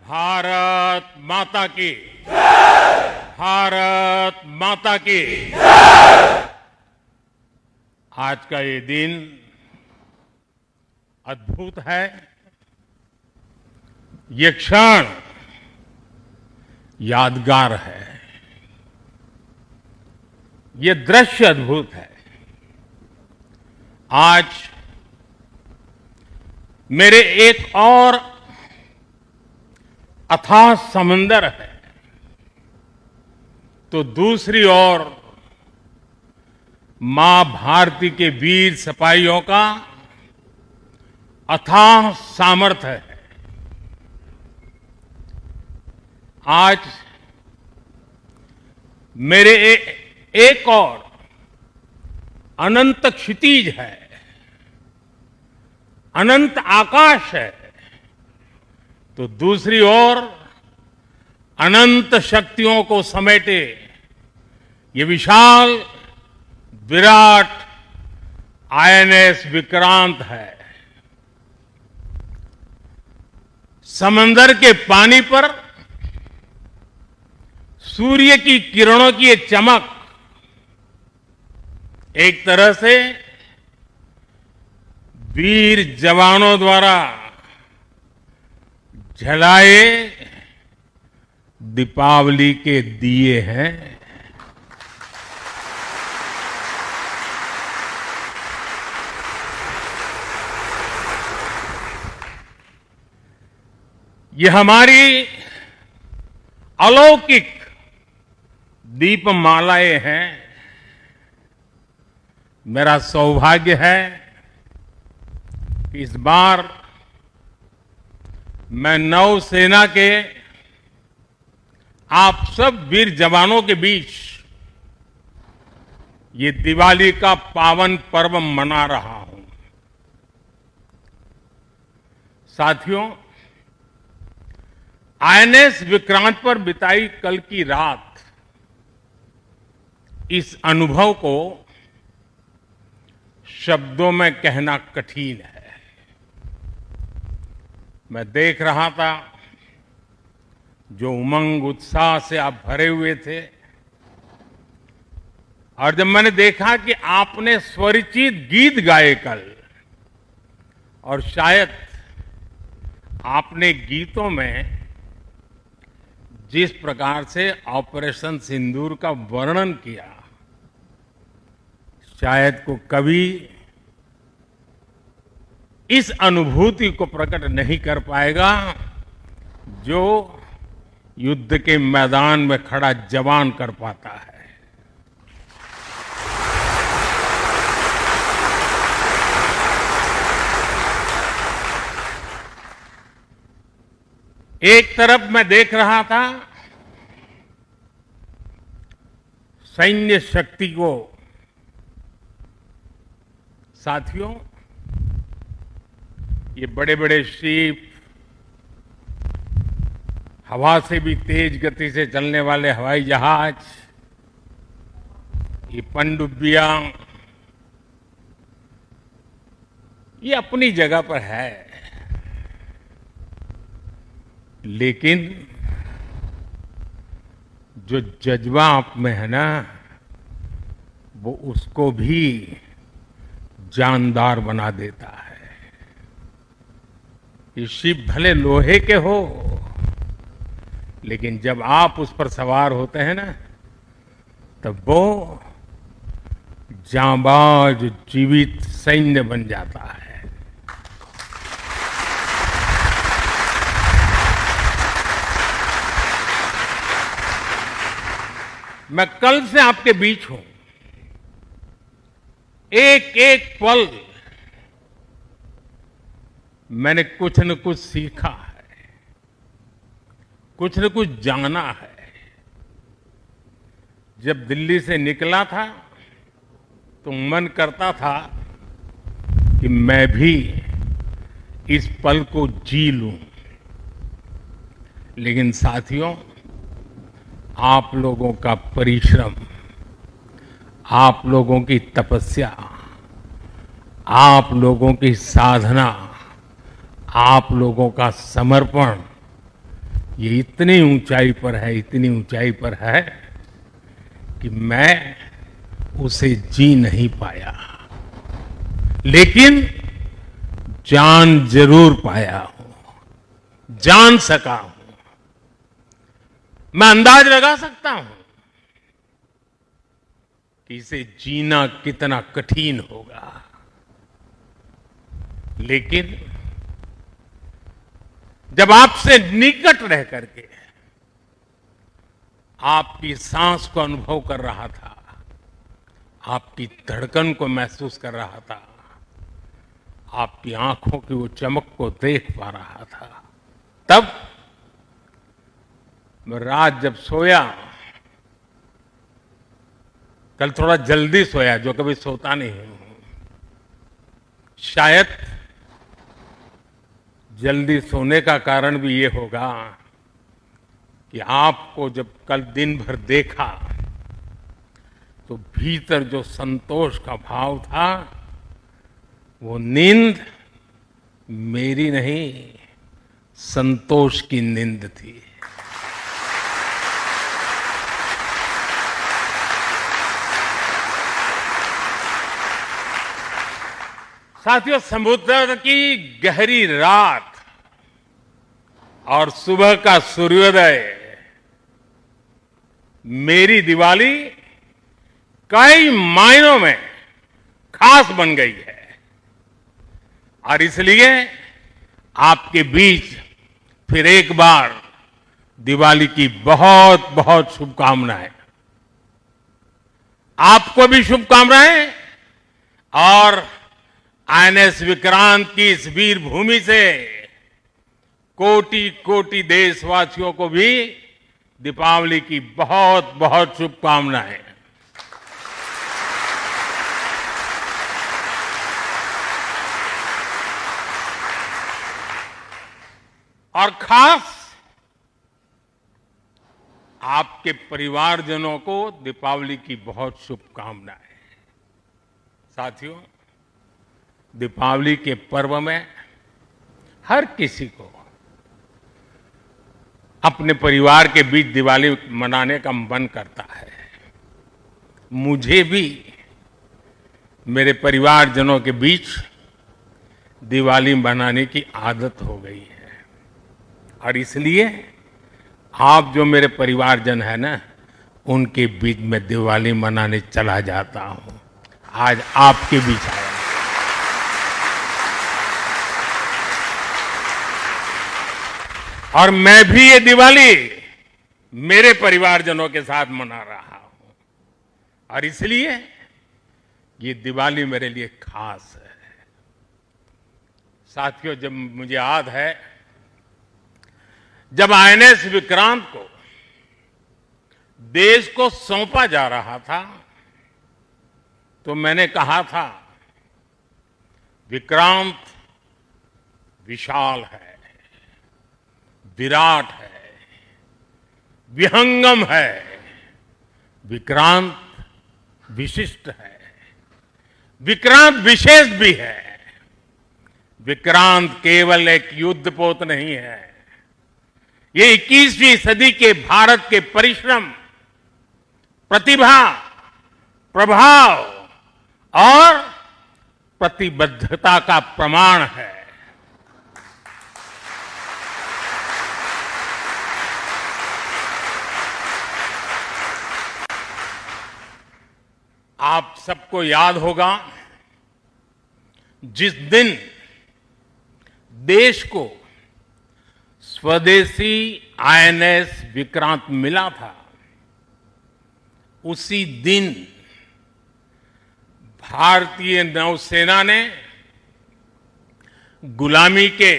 भारत माता की, भारत माता की। आज का ये दिन अद्भुत है। ये क्षण यादगार है। ये दृश्य अद्भुत है। आज मेरे एक और अथाह समंदर है, तो दूसरी ओर मां भारती के वीर सिपाहियों का अथाह सामर्थ्य है। आज मेरे एक और अनंत क्षितिज है, अनंत आकाश है, तो दूसरी ओर अनंत शक्तियों को समेटे ये विशाल विराट आईएनएस विक्रांत है। समंदर के पानी पर सूर्य की किरणों की ये चमक एक तरह से वीर जवानों द्वारा जलाए दीपावली के दिए हैं। ये हमारी अलौकिक दीपमालाएं हैं। मेरा सौभाग्य है कि इस बार मैं नौसेना के आप सब वीर जवानों के बीच ये दिवाली का पावन पर्व मना रहा हूं। साथियों, आईएनएस विक्रांत पर बिताई कल की रात इस अनुभव को शब्दों में कहना कठिन है। मैं देख रहा था जो उमंग उत्साह से आप भरे हुए थे, और जब मैंने देखा कि आपने स्वरचित गीत गाए कल, और शायद आपने गीतों में जिस प्रकार से ऑपरेशन सिंदूर का वर्णन किया, शायद को कभी इस अनुभूति को प्रकट नहीं कर पाएगा जो युद्ध के मैदान में खड़ा जवान कर पाता है। एक तरफ मैं देख रहा था सैन्य शक्ति को। साथियों, ये बड़े बड़े शिप, हवा से भी तेज गति से चलने वाले हवाई जहाज, ये पनडुब्बियां, ये अपनी जगह पर है, लेकिन जो जज्बा आप में है ना, वो उसको भी जानदार बना देता है। ये शिप भले लोहे के हो, लेकिन जब आप उस पर सवार होते हैं ना, तब वो जांबाज जीवित सैन्य बन जाता है। मैं कल से आपके बीच हूं। एक एक पल मैंने कुछ न कुछ सीखा है, कुछ न कुछ जाना है। जब दिल्ली से निकला था तो मन करता था कि मैं भी इस पल को जी लूं, लेकिन साथियों, आप लोगों का परिश्रम, आप लोगों की तपस्या, आप लोगों की साधना, आप लोगों का समर्पण, ये इतनी ऊंचाई पर है, इतनी ऊंचाई पर है कि मैं उसे जी नहीं पाया, लेकिन जान जरूर पाया हूं, जान सका हूं। मैं अंदाज लगा सकता हूं कि इसे जीना कितना कठिन होगा, लेकिन जब आपसे निकट रह करके आपकी सांस को अनुभव कर रहा था, आपकी धड़कन को महसूस कर रहा था, आपकी आंखों की वो चमक को देख पा रहा था, तब मैं रात जब सोया, कल थोड़ा जल्दी सोया, जो कभी सोता नहीं हूं। शायद जल्दी सोने का कारण भी ये होगा कि आपको जब कल दिन भर देखा तो भीतर जो संतोष का भाव था, वो नींद मेरी नहीं, संतोष की नींद थी। साथियों, समुद्र की गहरी रात और सुबह का सूर्योदय मेरी दिवाली कई मायनों में खास बन गई है, और इसलिए आपके बीच फिर एक बार दिवाली की बहुत बहुत शुभकामनाएं। आपको भी शुभकामनाएं, और आईएनएस विक्रांत की इस वीर भूमि से कोटि कोटि देशवासियों को भी दीपावली की बहुत बहुत शुभकामनाएं। और खास आपके परिवारजनों को दीपावली की बहुत शुभकामनाएं। साथियों, दीपावली के पर्व में हर किसी को अपने परिवार के बीच दिवाली मनाने का मन करता है। मुझे भी मेरे परिवारजनों के बीच दिवाली मनाने की आदत हो गई है, और इसलिए आप जो मेरे परिवारजन है ना, उनके बीच में दिवाली मनाने चला जाता हूं। आज आपके बीच आया। और मैं भी ये दिवाली मेरे परिवारजनों के साथ मना रहा हूं, और इसलिए ये दिवाली मेरे लिए खास है। साथियों, जब मुझे याद है, जब आईएनएस विक्रांत को देश को सौंपा जा रहा था, तो मैंने कहा था, विक्रांत विशाल है, विराट है, विहंगम है, विक्रांत विशिष्ट है, विक्रांत विशेष भी है। विक्रांत केवल एक युद्धपोत नहीं है, ये 21वीं सदी के भारत के परिश्रम, प्रतिभा, प्रभाव और प्रतिबद्धता का प्रमाण है। आप सबको याद होगा, जिस दिन देश को स्वदेशी आईएनएस विक्रांत मिला था, उसी दिन भारतीय नौसेना ने गुलामी के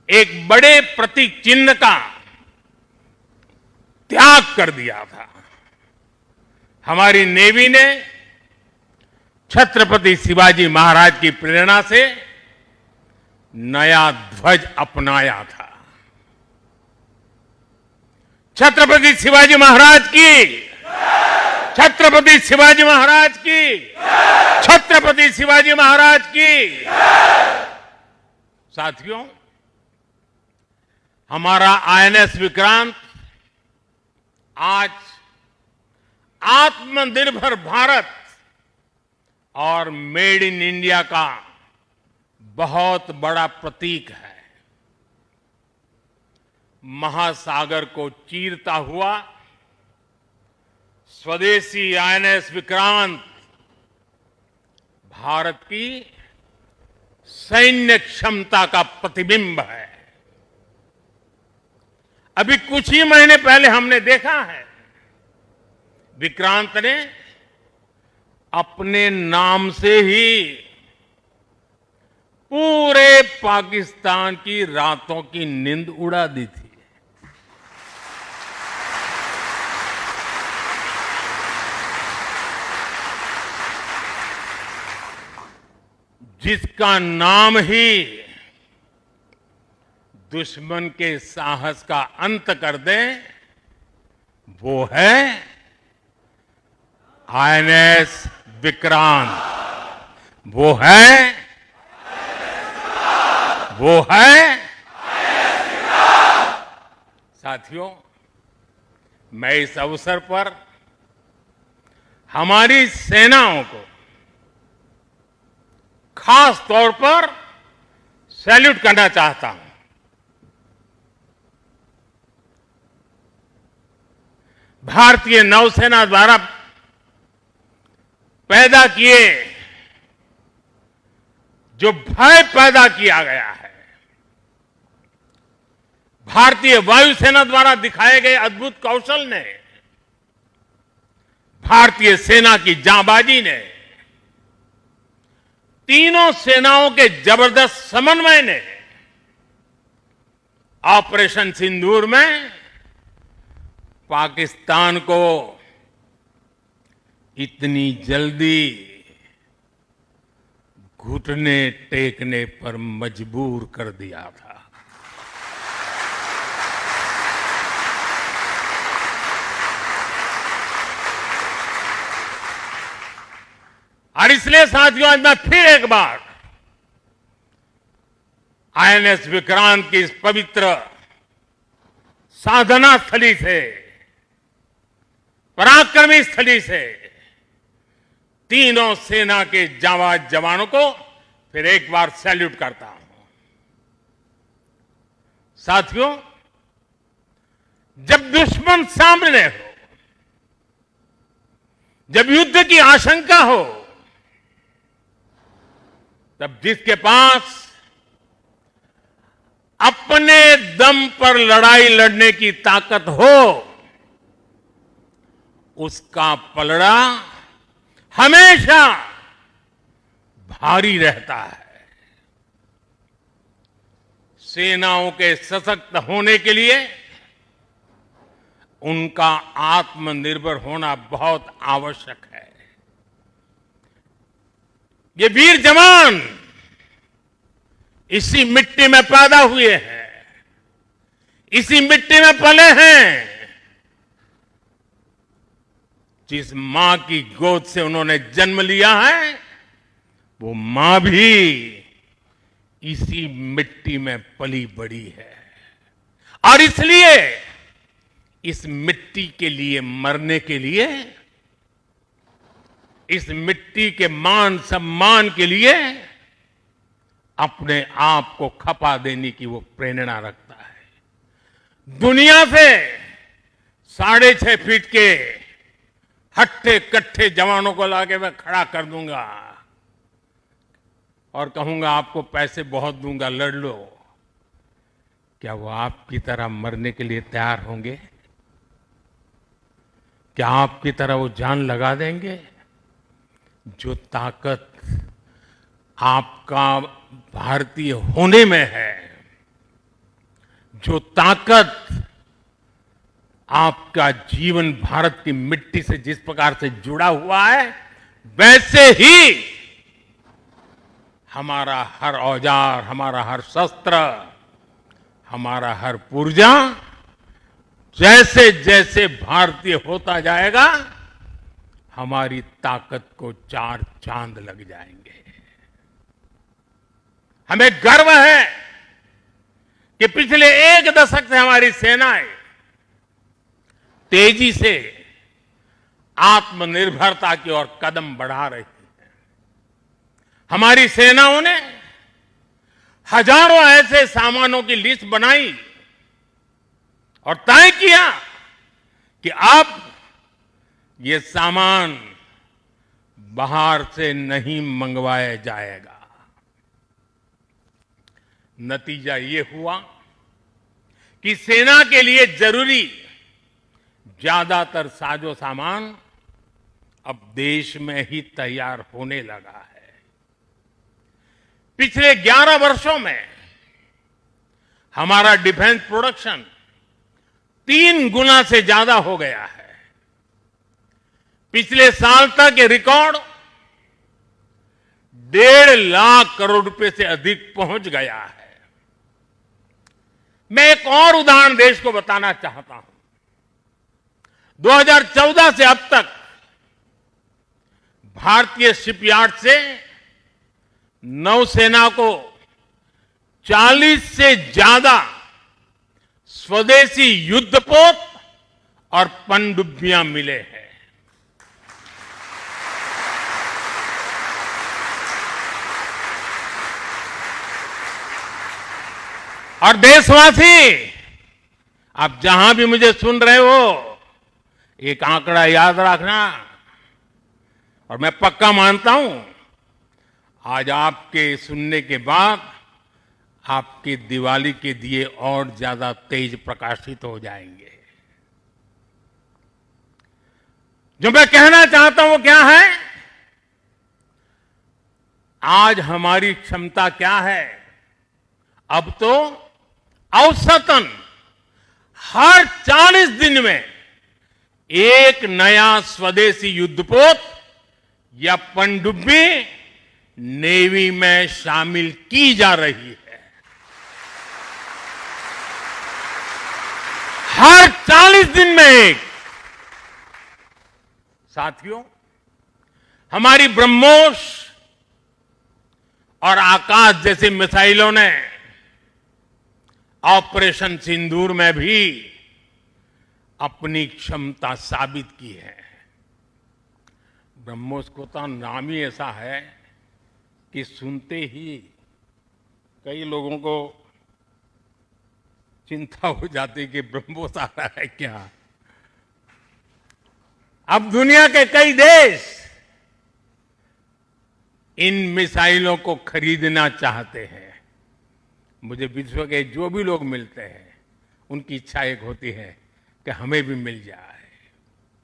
एक बड़े प्रतीक चिन्ह का त्याग कर दिया था। हमारी नेवी ने छत्रपति शिवाजी महाराज की प्रेरणा से नया ध्वज अपनाया था। छत्रपति शिवाजी महाराज की, छत्रपति शिवाजी महाराज की, छत्रपति शिवाजी महाराज की। साथियों, हमारा आईएनएस विक्रांत आज आत्मनिर्भर भारत और मेड इन इंडिया का बहुत बड़ा प्रतीक है। महासागर को चीरता हुआ स्वदेशी आईएनएस विक्रांत भारत की सैन्य क्षमता का प्रतिबिंब है। अभी कुछ ही महीने पहले हमने देखा है विक्रांत ने अपने नाम से ही पूरे पाकिस्तान की रातों की नींद उड़ा दी थी। जिसका नाम ही दुश्मन के साहस का अंत कर दे, वो है आईएनएस विक्रांत। वो है साथियों, मैं इस अवसर पर हमारी सेनाओं को खास तौर पर सैल्यूट करना चाहता हूं। भारतीय नौसेना द्वारा पैदा किए जो भय पैदा किया गया है, भारतीय वायुसेना द्वारा दिखाए गए अद्भुत कौशल ने, भारतीय सेना की जांबाजी ने, तीनों सेनाओं के जबरदस्त समन्वय ने ऑपरेशन सिंदूर में पाकिस्तान को इतनी जल्दी घुटने टेकने पर मजबूर कर दिया था। और इसलिए साथियों, आज मैं फिर एक बार आईएनएस विक्रांत की इस पवित्र साधना स्थली से, पराक्रमी स्थली से तीनों सेना के जांबाज जवानों को फिर एक बार सैल्यूट करता हूं। साथियों, जब दुश्मन सामने हो, जब युद्ध की आशंका हो, तब जिसके पास अपने दम पर लड़ाई लड़ने की ताकत हो, उसका पलड़ा हमेशा भारी रहता है। सेनाओं के सशक्त होने के लिए उनका आत्मनिर्भर होना बहुत आवश्यक है। ये वीर जवान इसी मिट्टी में पैदा हुए हैं, इसी मिट्टी में पले हैं। जिस मां की गोद से उन्होंने जन्म लिया है, वो मां भी इसी मिट्टी में पली बड़ी है। और इसलिए इस मिट्टी के लिए मरने के लिए, इस मिट्टी के मान सम्मान के लिए अपने आप को खपा देने की वो प्रेरणा रखता है। दुनिया से 6.5 फीट के हट्टे कट्टे जवानों को लाके मैं खड़ा कर दूंगा और कहूंगा आपको पैसे बहुत दूंगा, लड़ लो। क्या वो आपकी तरह मरने के लिए तैयार होंगे? क्या आपकी तरह वो जान लगा देंगे? जो ताकत आपका भारतीय होने में है, जो ताकत आपका जीवन भारत की मिट्टी से जिस प्रकार से जुड़ा हुआ है, वैसे ही हमारा हर औजार, हमारा हर शस्त्र, हमारा हर पुर्जा जैसे जैसे भारतीय होता जाएगा, हमारी ताकत को 4 चांद लग जाएंगे। हमें गर्व है कि पिछले एक दशक से हमारी सेनाएं तेजी से आत्मनिर्भरता की ओर कदम बढ़ा रही है। हमारी सेनाओं ने हजारों ऐसे सामानों की लिस्ट बनाई और तय किया कि अब ये सामान बाहर से नहीं मंगवाया जाएगा। नतीजा ये हुआ कि सेना के लिए जरूरी ज्यादातर साजो सामान अब देश में ही तैयार होने लगा है। पिछले 11 वर्षों में हमारा डिफेंस प्रोडक्शन 3 गुना से ज्यादा हो गया है। पिछले साल तक ये रिकॉर्ड 1.5 लाख करोड़ रुपए से अधिक पहुंच गया है। मैं एक और उदाहरण देश को बताना चाहता हूं। 2014 से अब तक भारतीय शिपयार्ड से नौसेना को 40 से ज्यादा स्वदेशी युद्धपोत और पनडुब्बियां मिले हैं। और देशवासी, आप जहां भी मुझे सुन रहे हो, एक आंकड़ा याद रखना। और मैं पक्का मानता हूं आज आपके सुनने के बाद आपके दिवाली के दिए और ज्यादा तेज प्रकाशित हो जाएंगे। जो मैं कहना चाहता हूं वो क्या है? आज हमारी क्षमता क्या है? अब तो औसतन हर 40 दिन में एक नया स्वदेशी युद्धपोत या पनडुब्बी नेवी में शामिल की जा रही है। हर 40 दिन में एक। साथियों, हमारी ब्रह्मोस और आकाश जैसी मिसाइलों ने ऑपरेशन सिंदूर में भी अपनी क्षमता साबित की है। ब्रह्मोस को तो नाम ही ऐसा है कि सुनते ही कई लोगों को चिंता हो जाती कि ब्रह्मोस आ रहा है क्या। अब दुनिया के कई देश इन मिसाइलों को खरीदना चाहते हैं। मुझे विश्व के जो भी लोग मिलते हैं उनकी इच्छा एक होती है कि हमें भी मिल जाए।